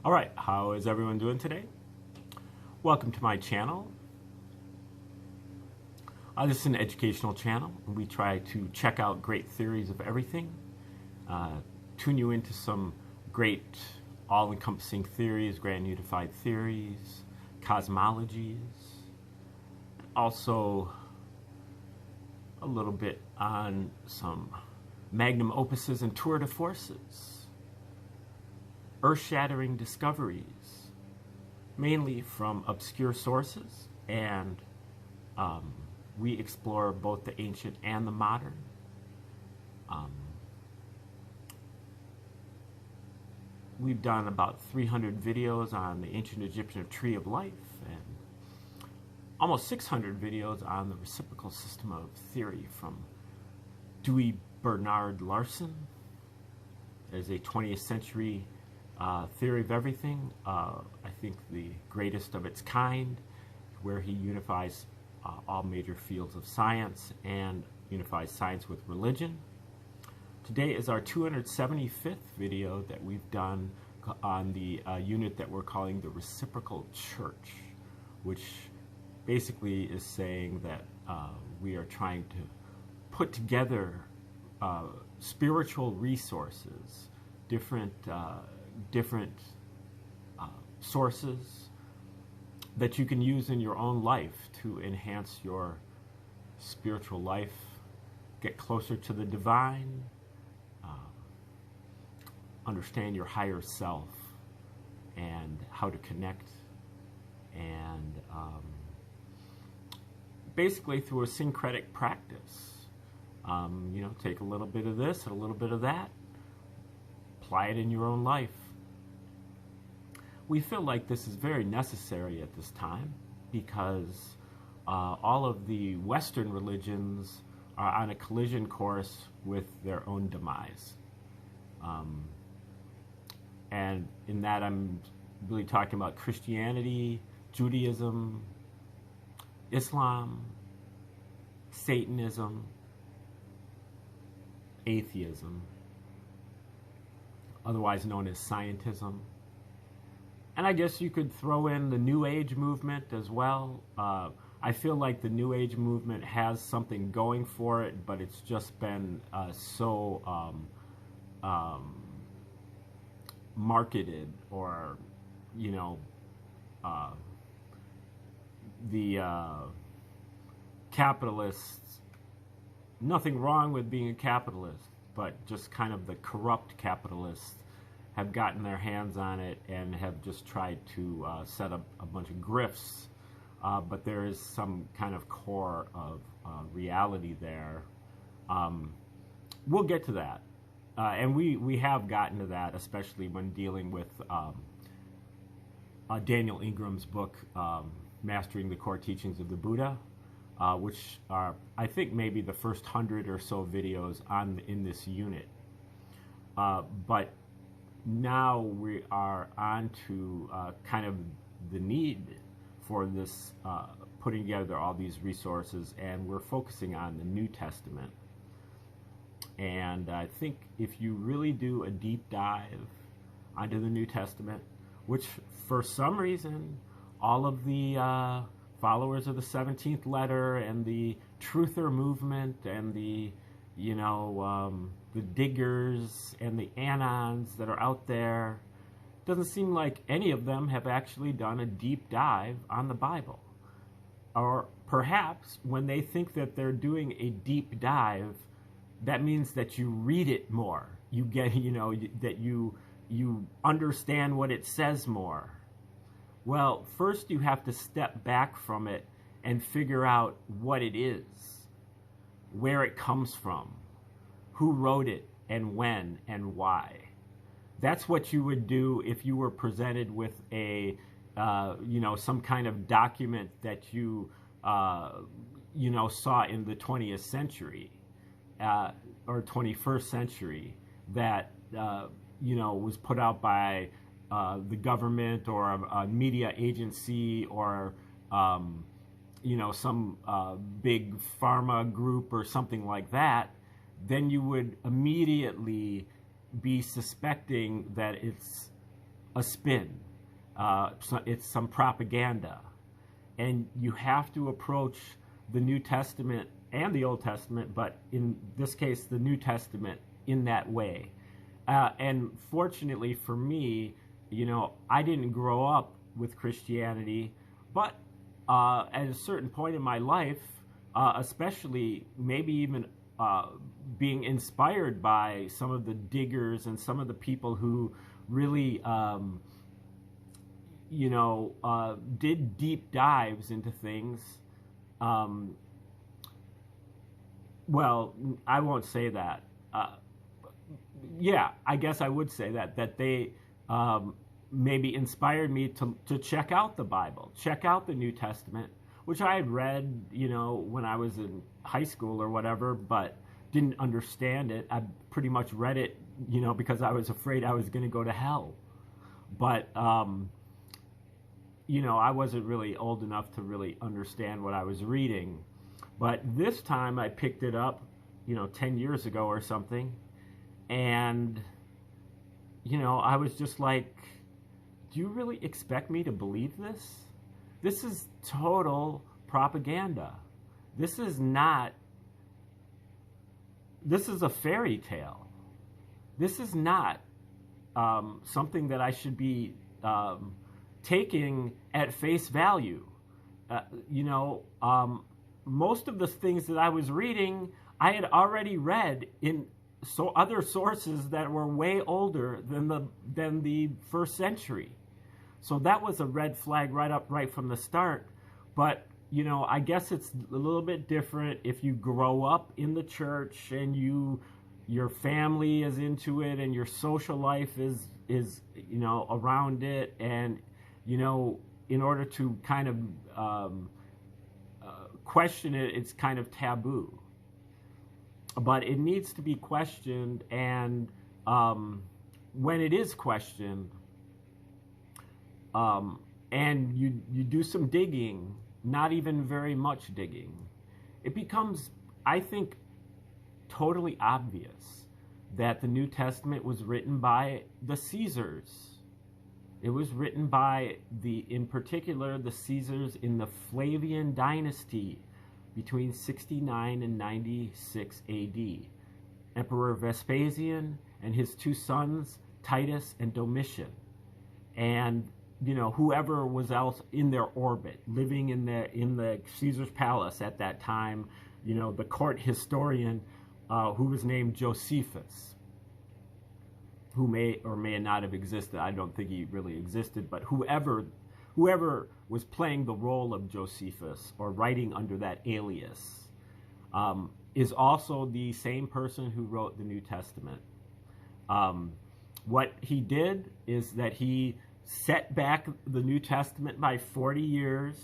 All right, how is everyone doing today? Welcome to my channel. This is an educational channel. We try to check out great theories of everything, tune you into some great all-encompassing theories, grand unified theories, cosmologies, also a little bit on some magnum opuses and tour de forces, earth-shattering discoveries, mainly from obscure sources, and we explore both the ancient and the modern. We've done about 300 videos on the ancient Egyptian tree of life and almost 600 videos on the reciprocal system of theory from Dewey Bernard Larson. There's a 20th century theory of everything, I think the greatest of its kind, where he unifies all major fields of science and unifies science with religion. Today is our 275th video that we've done on the unit that we're calling the Reciprocal Church, which basically is saying that we are trying to put together spiritual resources, different sources that you can use in your own life to enhance your spiritual life, get closer to the divine, understand your higher self and how to connect, and basically through a syncretic practice. Take a little bit of this and a little bit of that, apply it in your own life. We feel like this is very necessary at this time because all of the Western religions are on a collision course with their own demise. And in that, I'm really talking about Christianity, Judaism, Islam, Satanism, atheism, otherwise known as scientism. And I guess you could throw in the New Age movement as well. I feel like the New Age movement has something going for it, but it's just been so marketed, or the capitalists, nothing wrong with being a capitalist, but just kind of the corrupt capitalists have gotten their hands on it and have just tried to set up a bunch of grifts, but there is some kind of core of reality there. We'll get to that. And we have gotten to that, especially when dealing with Daniel Ingram's book, Mastering the Core Teachings of the Buddha, which are, I think, maybe the first 100 or so videos in this unit. But now we are on to kind of the need for this, putting together all these resources, and we're focusing on the New Testament. And I think if you really do a deep dive onto the New Testament, which for some reason all of the followers of the 17th letter and the truther movement and the diggers and the anons that are out there, doesn't seem like any of them have actually done a deep dive on the Bible. Or perhaps when they think that they're doing a deep dive, that means that you read it more. You get, that you understand what it says more. Well, first you have to step back from it and figure out what it is, where it comes from, who wrote it, and when and why. That's what you would do if you were presented with a, some kind of document that you, saw in the 20th century. Or 21st century that was put out by the government or a media agency or some big pharma group or something like that, then you would immediately be suspecting that it's a spin. It's some propaganda. And you have to approach the New Testament and the Old Testament, but in this case, the New Testament, in that way. And fortunately for me, I didn't grow up with Christianity, but at a certain point in my life, especially maybe even being inspired by some of the diggers and some of the people who really, did deep dives into things. Well, I won't say that. Yeah, I guess I would say that they maybe inspired me to check out the Bible, check out the New Testament, which I had read, when I was in high school or whatever, but didn't understand it. I pretty much read it, because I was afraid I was going to go to hell. But, I wasn't really old enough to really understand what I was reading. But this time I picked it up, 10 years ago or something. And, I was just like, do you really expect me to believe this? This is total propaganda. This is a fairy tale. This is not something that I should be taking at face value. Most of the things that I was reading, I had already read in other sources that were way older than the first century. So that was a red flag right from the start. But I guess it's a little bit different if you grow up in the church and your family is into it and your social life is around it, and in order to kind of question it, it's kind of taboo. But it needs to be questioned, and when it is questioned, and you do some digging, not even very much digging, it becomes, I think, totally obvious that the New Testament was written by the Caesars. It was written by in particular, the Caesars in the Flavian dynasty between 69 and 96 AD. Emperor Vespasian and his two sons, Titus and Domitian. And, whoever was else in their orbit, living in the Caesar's palace at that time, the court historian who was named Josephus, who may or may not have existed. I don't think he really existed, but whoever was playing the role of Josephus or writing under that alias is also the same person who wrote the New Testament. What he did is that he set back the New Testament by 40 years,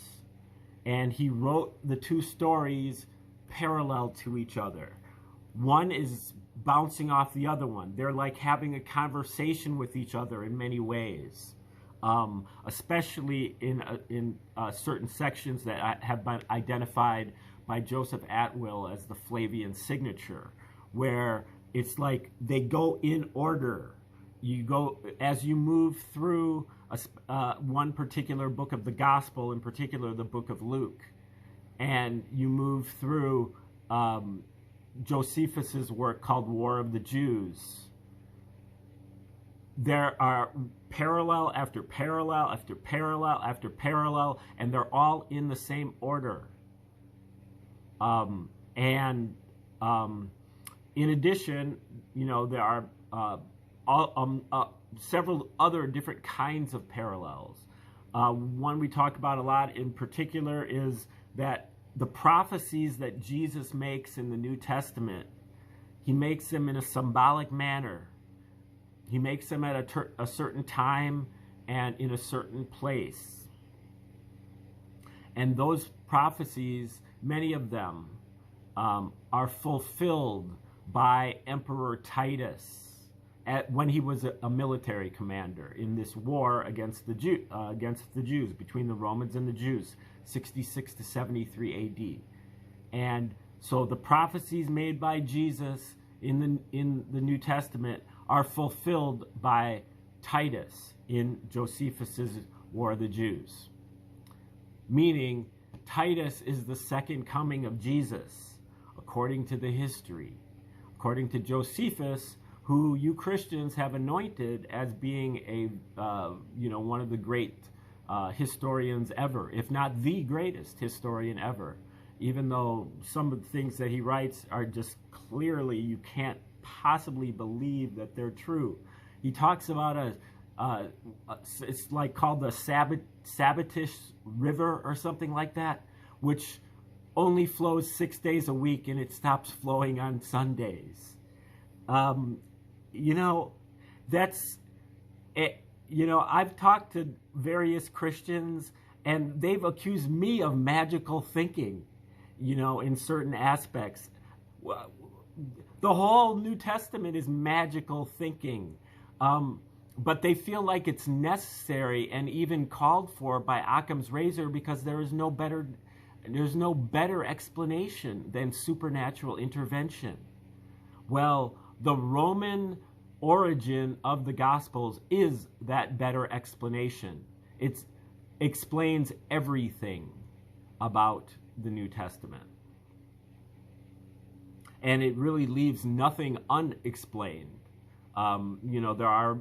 and he wrote the two stories parallel to each other. One is bouncing off the other one. They're like having a conversation with each other in many ways, especially in certain sections that have been identified by Joseph Atwill as the Flavian signature, where it's like they go in order. You go, as you move through one particular book of the Gospel, in particular the book of Luke, and you move through Josephus's work called War of the Jews, there are parallel after parallel after parallel after parallel, and they're all in the same order. In addition, there are several other different kinds of parallels. One we talk about a lot in particular is that the prophecies that Jesus makes in the New Testament, he makes them in a symbolic manner. He makes them at a certain time and in a certain place. And those prophecies, many of them, are fulfilled by Emperor Titus when he was a military commander in this war against the Jews, between the Romans and the Jews, 66 to 73 AD. And so the prophecies made by Jesus in the New Testament are fulfilled by Titus in Josephus's War of the Jews, meaning Titus is the second coming of Jesus, according to the history, according to Josephus, who you Christians have anointed as being a, one of the great historians ever, if not the greatest historian ever, even though some of the things that he writes are just clearly, you can't possibly believe that they're true. He talks about it's like called the Sabbatish River or something like that, which only flows 6 days a week and it stops flowing on Sundays. That's it. I've talked to various Christians and they've accused me of magical thinking, in certain aspects. The whole New Testament is magical thinking. But they feel like it's necessary and even called for by Occam's razor because there's no better explanation than supernatural intervention. Well, the Roman origin of the Gospels is that better explanation. It explains everything about the New Testament. And it really leaves nothing unexplained. There are,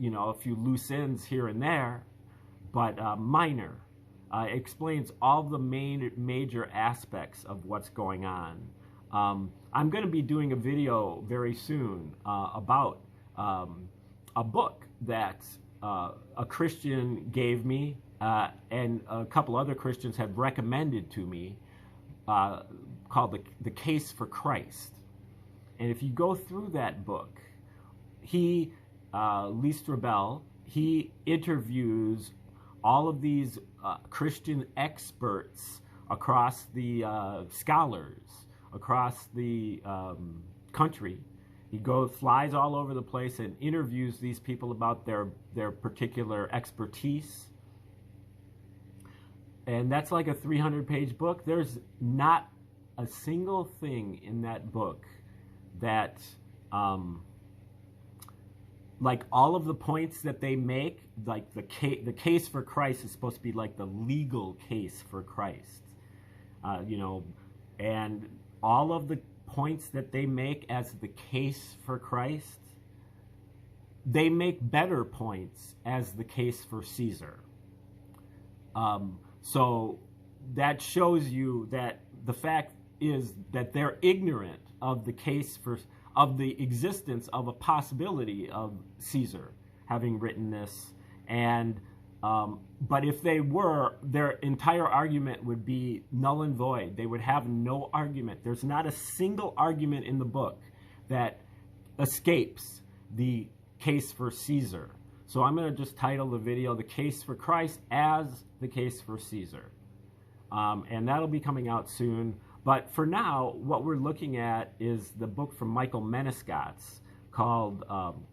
a few loose ends here and there, but minor. Explains all the major aspects of what's going on. I'm going to be doing a video very soon about a book that a Christian gave me and a couple other Christians have recommended to me called The Case for Christ. And if you go through that book, Lee Strobel, he interviews all of these Christian experts across the scholars across the country. He flies all over the place and interviews these people about their particular expertise. And that's like a 300-page book. There's not a single thing in that book that like all of the points that they make, like the case for Christ is supposed to be like the legal case for Christ, and all of the points that they make as the case for Christ, they make better points as the case for Caesar. So that shows you that the fact is that they're ignorant of the case of the existence of a possibility of Caesar having written this. And but if they were, their entire argument would be null and void. They would have no argument. There's not a single argument in the book that escapes the case for Caesar. So I'm going to just title the video The Case for Christ as The Case for Caesar. And that'll be coming out soon. But for now, what we're looking at is the book from Michael Menescatz called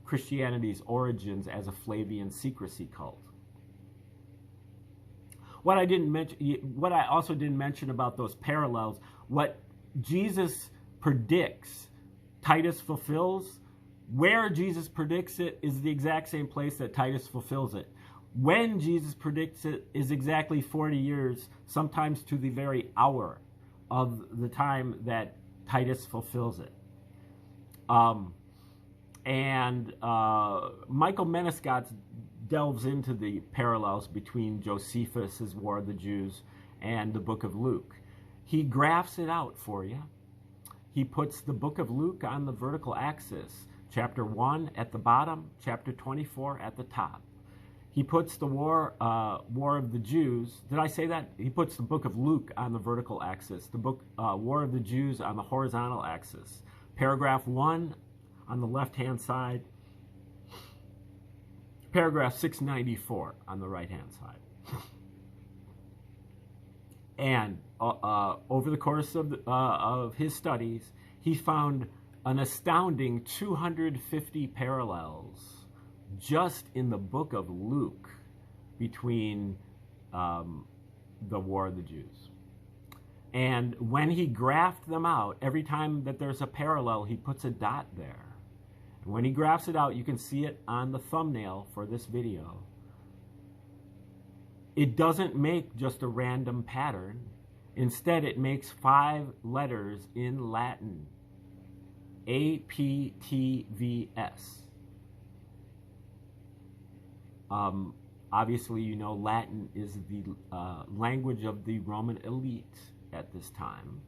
Christianity's Origins as a Flavian Secrecy Cult. What I also didn't mention about those parallels, what Jesus predicts, Titus fulfills. Where Jesus predicts it is the exact same place that Titus fulfills it. When Jesus predicts it is exactly 40 years, sometimes to the very hour of the time that Titus fulfills it. Michael Menescatz delves into the parallels between Josephus' War of the Jews and the book of Luke. He graphs it out for you. He puts the book of Luke on the vertical axis, chapter 1 at the bottom, chapter 24 at the top. He puts the War of the Jews, did I say that? He puts the book of Luke on the vertical axis, the book War of the Jews on the horizontal axis. Paragraph 1 on the left-hand side, paragraph 694 on the right-hand side. And over the course of his studies, he found an astounding 250 parallels just in the book of Luke between the War of the Jews. And when he graphed them out, every time that there's a parallel, he puts a dot there. And when he graphs it out, you can see it on the thumbnail for this video. It doesn't make just a random pattern. Instead, it makes 5 letters in Latin. APTVS. Obviously, you know Latin is the language of the Roman elite at this time.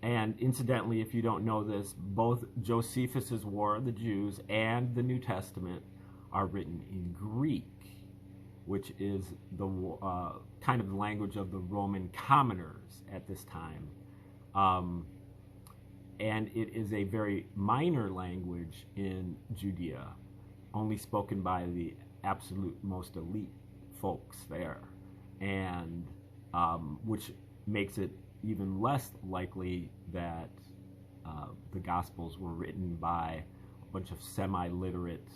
And incidentally, if you don't know this, both Josephus's War of the Jews and the New Testament are written in Greek, which is the kind of the language of the Roman commoners at this time. And it is a very minor language in Judea, only spoken by the absolute most elite folks there, and which makes it even less likely that the Gospels were written by a bunch of semi-literate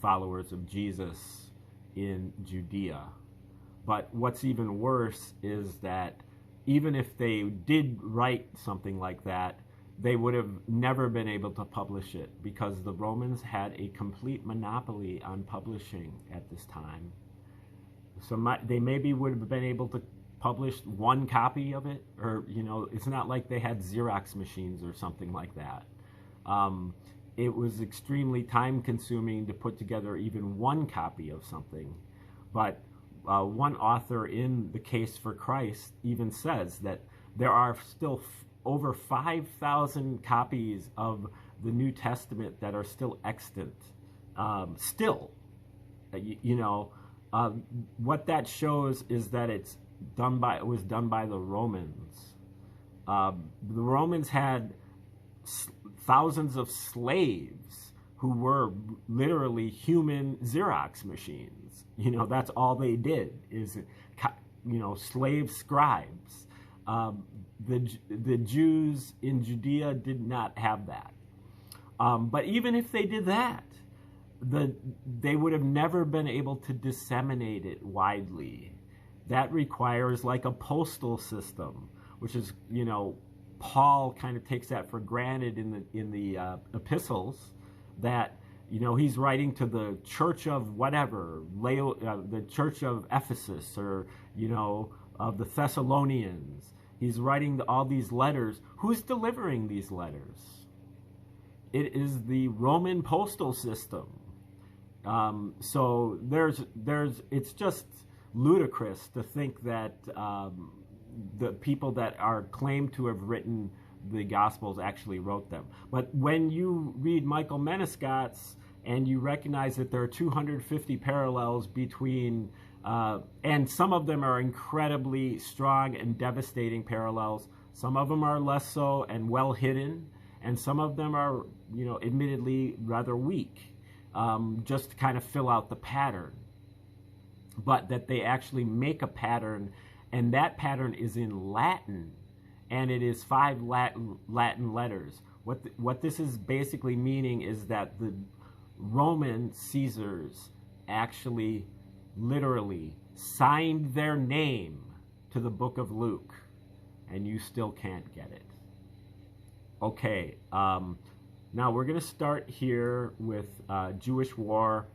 followers of Jesus in Judea. But what's even worse is that even if they did write something like that, they would have never been able to publish it, because the Romans had a complete monopoly on publishing at this time. So they maybe would have been able to publish 1 copy of it, or, you know, it's not like they had Xerox machines or something like that. It was extremely time consuming to put together even 1 copy of something. But one author in The Case for Christ even says that there are still over 5,000 copies of the New Testament that are still extant. What that shows is that it was done by the Romans. The Romans had thousands of slaves who were literally human Xerox machines. You know, that's all they did is, you know, slave scribes. The Jews in Judea did not have that. But even if they did that, they would have never been able to disseminate it widely. That requires like a postal system, which is, you know, Paul kind of takes that for granted in the epistles, that, you know, he's writing to the church of whatever, the church of Ephesus, or, you know, of the Thessalonians. He's writing all these letters. Who's delivering these letters? It is the Roman postal system. So it's just ludicrous to think that the people that are claimed to have written the Gospels actually wrote them. But when you read Michael Menescot's and you recognize that there are 250 parallels between, and some of them are incredibly strong and devastating parallels, some of them are less so and well hidden, and some of them are, you know, admittedly rather weak, just to kind of fill out the pattern. But that they actually make a pattern, and that pattern is in Latin, and it is 5 Latin letters. What this is basically meaning is that the Roman Caesars actually literally signed their name to the book of Luke, and you still can't get it. Okay, now we're going to start here with Jewish War,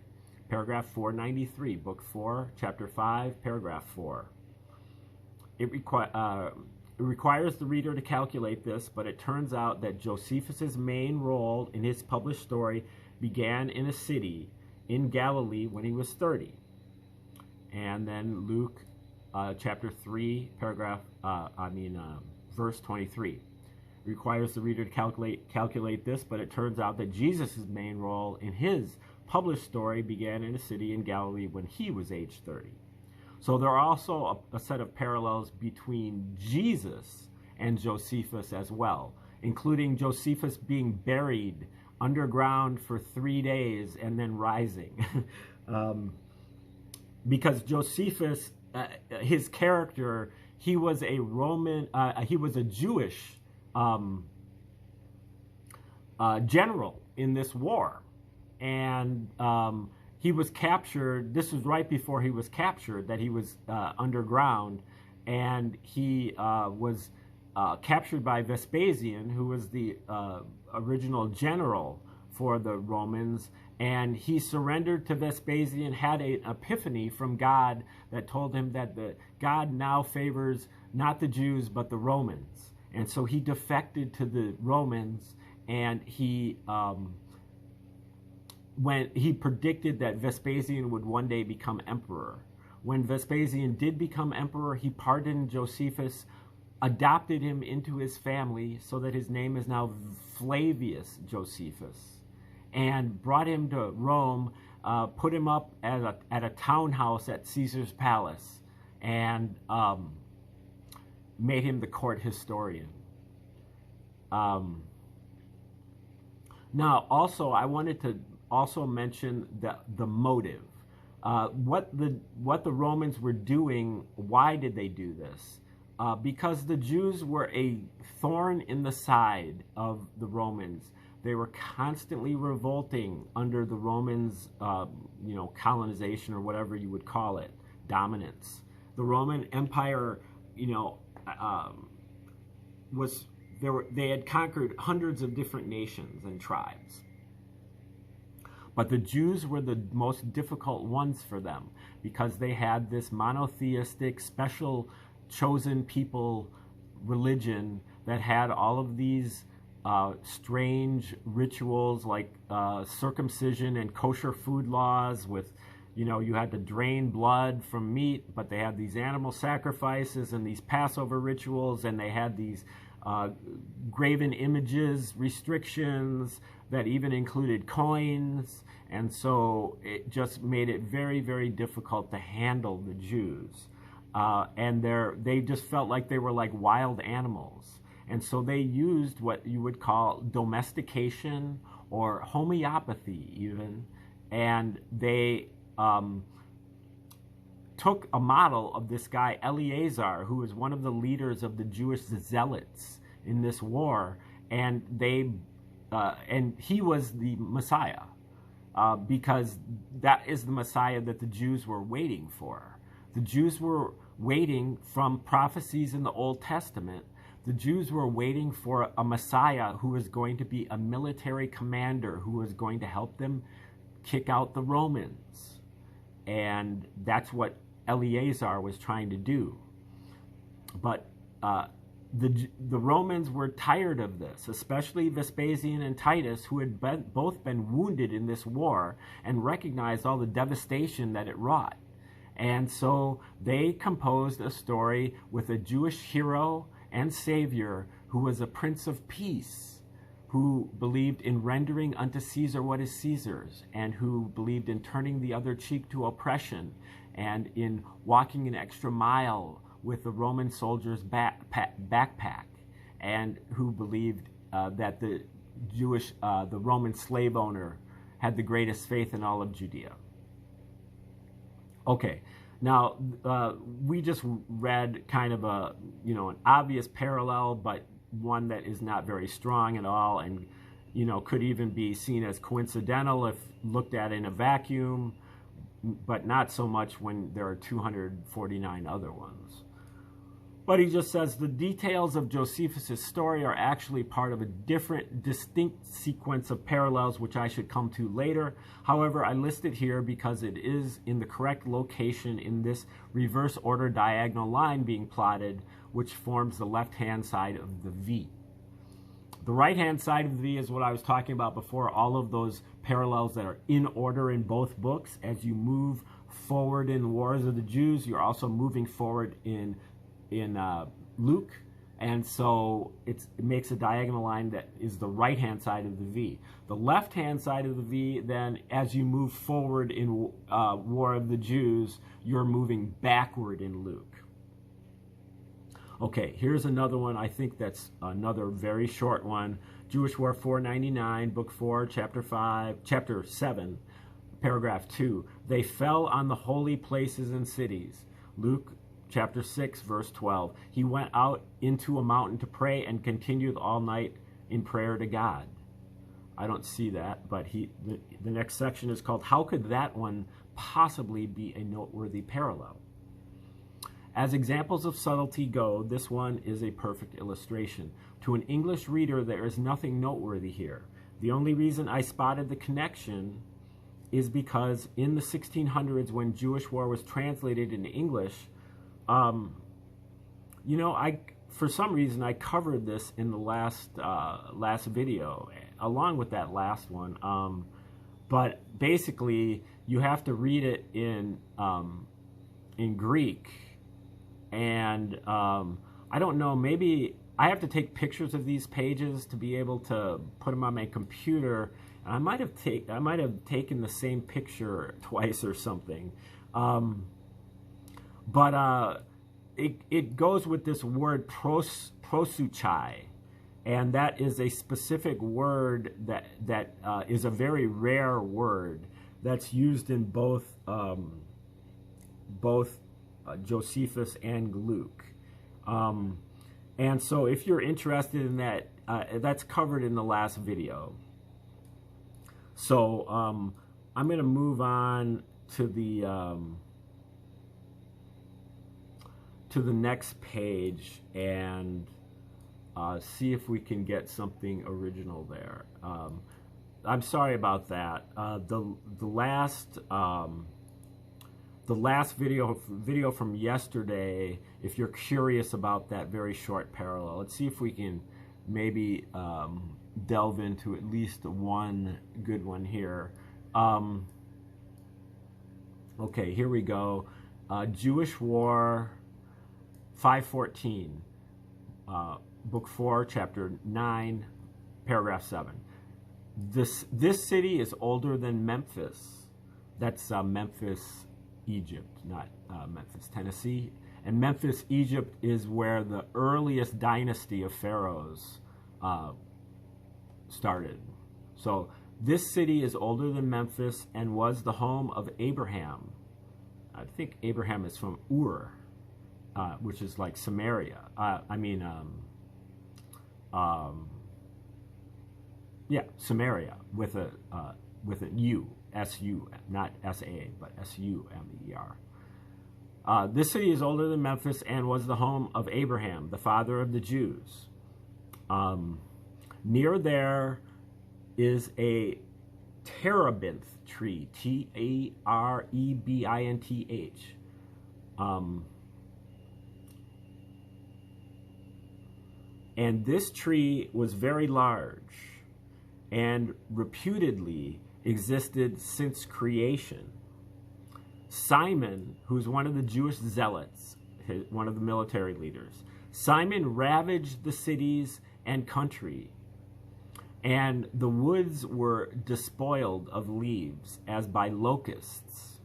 paragraph 493, book 4, chapter 5, paragraph 4. It requires the reader to calculate this, but it turns out that Josephus's main role in his published story began in a city in Galilee when he was 30. And then Luke chapter 3, verse 23. Requires the reader to calculate this, but it turns out that Jesus' main role in his published story began in a city in Galilee when he was age 30. So there are also a set of parallels between Jesus and Josephus as well, including Josephus being buried underground for 3 days and then rising. Because Josephus, his character, he was a Jewish general in this war. And he was captured. This was right before he was captured, that he was underground, and he was captured by Vespasian, who was the original general for the Romans, and he surrendered to Vespasian, had an epiphany from God that told him that God now favors not the Jews but the Romans. And so he defected to the Romans, and he predicted that Vespasian would one day become emperor. When Vespasian did become emperor, he pardoned Josephus, adopted him into his family so that his name is now Flavius Josephus, and brought him to Rome, put him up at a townhouse at Caesar's palace, and made him the court historian. Now, also, I wanted to also mention the motive. What the Romans were doing. Why did they do this? Because the Jews were a thorn in the side of the Romans. They were constantly revolting under the Romans, colonization, or whatever you would call it, dominance. The Roman Empire, they had conquered hundreds of different nations and tribes. But the Jews were the most difficult ones for them because they had this monotheistic, special, chosen people religion that had all of these strange rituals like circumcision and kosher food laws with, you had to drain blood from meat, but they had these animal sacrifices and these Passover rituals, and they had these graven images, restrictions that even included coins, and so it just made it very, very difficult to handle the Jews. And they just felt like they were like wild animals. And so they used what you would call domestication or homeopathy even, and they took a model of this guy Eleazar, who was one of the leaders of the Jewish zealots in this war, and he was the Messiah, because that is the Messiah that the Jews were waiting for. The Jews were waiting from prophecies in the Old Testament. The Jews were waiting for a Messiah who was going to be a military commander, who was going to help them kick out the Romans. And that's what Eleazar was trying to do. But the Romans were tired of this, especially Vespasian and Titus, who had both been wounded in this war and recognized all the devastation that it wrought. And so they composed a story with a Jewish hero and savior who was a prince of peace, who believed in rendering unto Caesar what is Caesar's, and who believed in turning the other cheek to oppression, and in walking an extra mile with the Roman soldier's backpack, and who believed that the Roman slave owner had the greatest faith in all of Judea. Okay, now we just read kind of an obvious parallel, but one that is not very strong at all, and could even be seen as coincidental if looked at in a vacuum, but not so much when there are 249 other ones. But he just says the details of Josephus' story are actually part of a different, distinct sequence of parallels, which I should come to later. However, I list it here because it is in the correct location in this reverse order diagonal line being plotted, which forms the left-hand side of the V. The right-hand side of the V is what I was talking about before, all of those parallels that are in order in both books. As you move forward in the Wars of the Jews, you're also moving forward in Luke, and so it makes a diagonal line that is the right-hand side of the V. The left-hand side of the V, then, as you move forward in War of the Jews, you're moving backward in Luke. Okay, here's another one. I think that's another very short one. Jewish War 499, Book 4, Chapter 7, Paragraph 2. They fell on the holy places and cities. Luke Chapter 6, verse 12. He went out into a mountain to pray and continued all night in prayer to God. I don't see that, but the next section is called, How Could That One Possibly Be a Noteworthy Parallel? As examples of subtlety go, this one is a perfect illustration. To an English reader, there is nothing noteworthy here. The only reason I spotted the connection is because in the 1600s, when Jewish War was translated into English, you know, for some reason I covered this in the last video, along with that last one. But basically, you have to read it in Greek, and I don't know, maybe I have to take pictures of these pages to be able to put them on my computer. And I might have taken the same picture twice or something, but it goes with this word prosuchai, and that is a specific word that is a very rare word that's used in both Josephus and Luke. And so if you're interested in that, that's covered in the last video. So I'm going to move on to the next page and see if we can get something original there. I'm sorry about that. The last video from yesterday, if you're curious about that very short parallel, let's see if we can maybe delve into at least one good one here. Okay, here we go. Jewish War 514, book 4, chapter 9, paragraph 7. This city is older than Memphis. That's Memphis, Egypt, not Memphis, Tennessee. And Memphis, Egypt is where the earliest dynasty of pharaohs started. So this city is older than Memphis and was the home of Abraham. I think Abraham is from Ur, which is like Samaria. Yeah, Samaria with a U, S-U, not S-A, but S-U-M-E-R. This city is older than Memphis and was the home of Abraham, the father of the Jews. Near there is a terebinth tree, T-A-R-E-B-I-N-T-H. And this tree was very large and reputedly existed since creation. Simon, who's one of the Jewish zealots, one of the military leaders, Simon ravaged the cities and country, and the woods were despoiled of leaves as by locusts,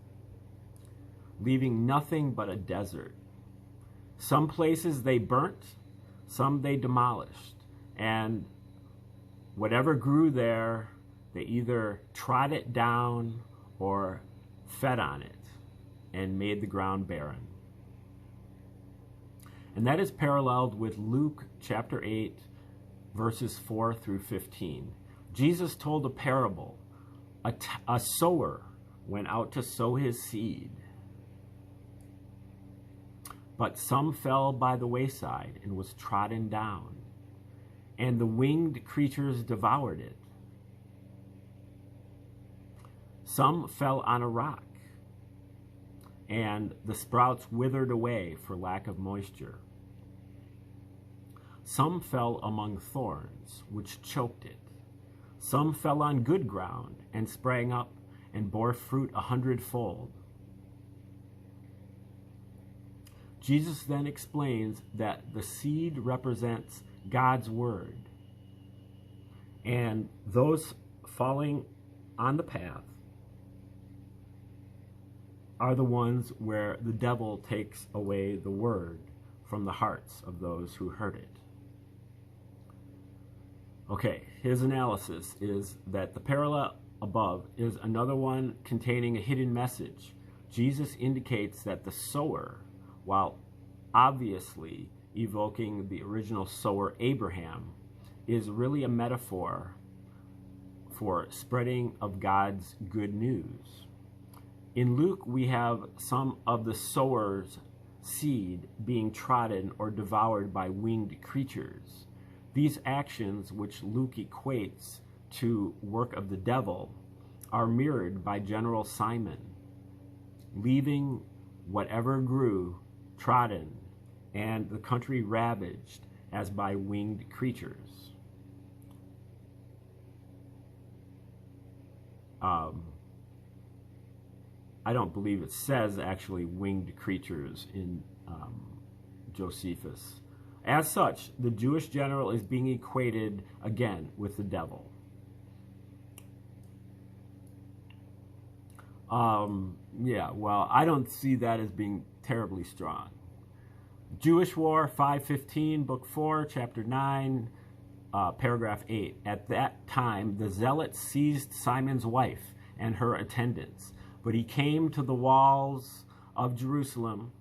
leaving nothing but a desert. Some places they burnt, some they demolished, and whatever grew there, they either trod it down or fed on it and made the ground barren. And that is paralleled with Luke chapter 8, verses 4 through 15. Jesus told a parable. A sower went out to sow his seed. But some fell by the wayside and was trodden down, and the winged creatures devoured it. Some fell on a rock, and the sprouts withered away for lack of moisture. Some fell among thorns, which choked it. Some fell on good ground and sprang up and bore fruit 100-fold. Jesus then explains that the seed represents God's word, and those falling on the path are the ones where the devil takes away the word from the hearts of those who heard it. Okay, his analysis is that the parallel above is another one containing a hidden message. Jesus indicates that the sower, while obviously evoking the original sower Abraham, is really a metaphor for spreading of God's good news. In Luke, we have some of the sowers seed being trodden or devoured by winged creatures. These actions, which Luke equates to work of the devil, are mirrored by General Simon, leaving whatever grew trodden and the country ravaged as by winged creatures. I don't believe it says actually winged creatures in Josephus. As such, the Jewish general is being equated again with the devil. Yeah, well, I don't see that as being terribly strong. Jewish War, 515, Book 4, Chapter 9, Paragraph 8. At that time, the zealots seized Simon's wife and her attendants, but he came to the walls of Jerusalem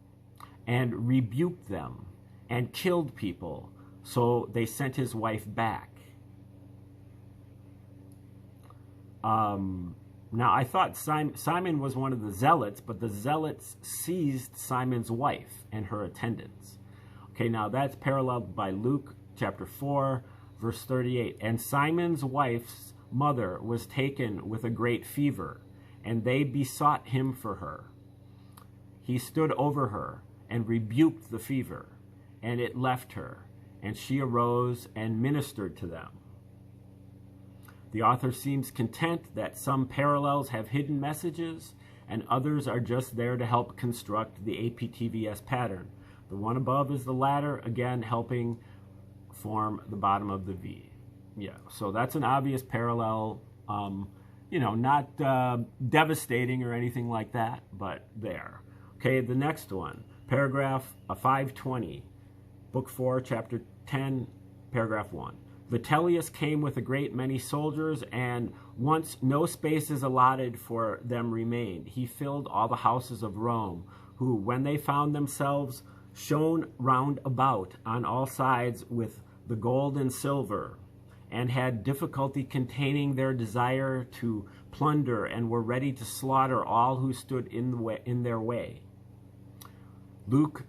and rebuked them and killed people, so they sent his wife back. Now, I thought Simon was one of the zealots, but the zealots seized Simon's wife and her attendants. Okay, now that's paralleled by Luke chapter 4, verse 38. And Simon's wife's mother was taken with a great fever, and they besought him for her. He stood over her and rebuked the fever, and it left her, and she arose and ministered to them. The author seems content that some parallels have hidden messages and others are just there to help construct the APTVS pattern. The one above is the latter, again helping form the bottom of the V. Yeah, so that's an obvious parallel, not devastating or anything like that, but there. Okay, the next one, paragraph 520, Book 4, Chapter 10, paragraph 1. Vitellius came with a great many soldiers, and once no spaces allotted for them remained, he filled all the houses of Rome, who, when they found themselves shone round about on all sides with the gold and silver, and had difficulty containing their desire to plunder, and were ready to slaughter all who stood in their way. Luke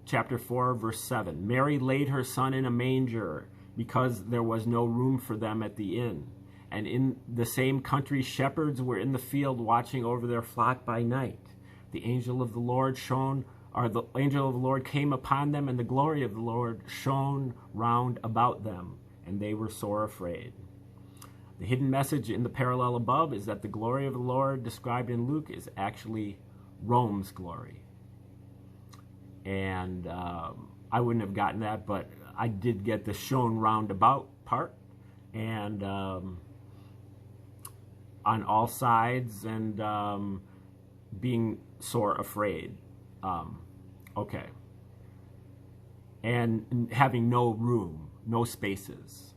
chapter 4, verse 7. Mary laid her son in a manger, because there was no room for them at the inn. And in the same country, shepherds were in the field watching over their flock by night. The angel of the Lord came upon them, and the glory of the Lord shone round about them, and they were sore afraid. The hidden message in the parallel above is that the glory of the Lord described in Luke is actually Rome's glory. And I wouldn't have gotten that, but I did get the shone round about part, and on all sides, and being sore afraid. Okay. And having no room, no spaces.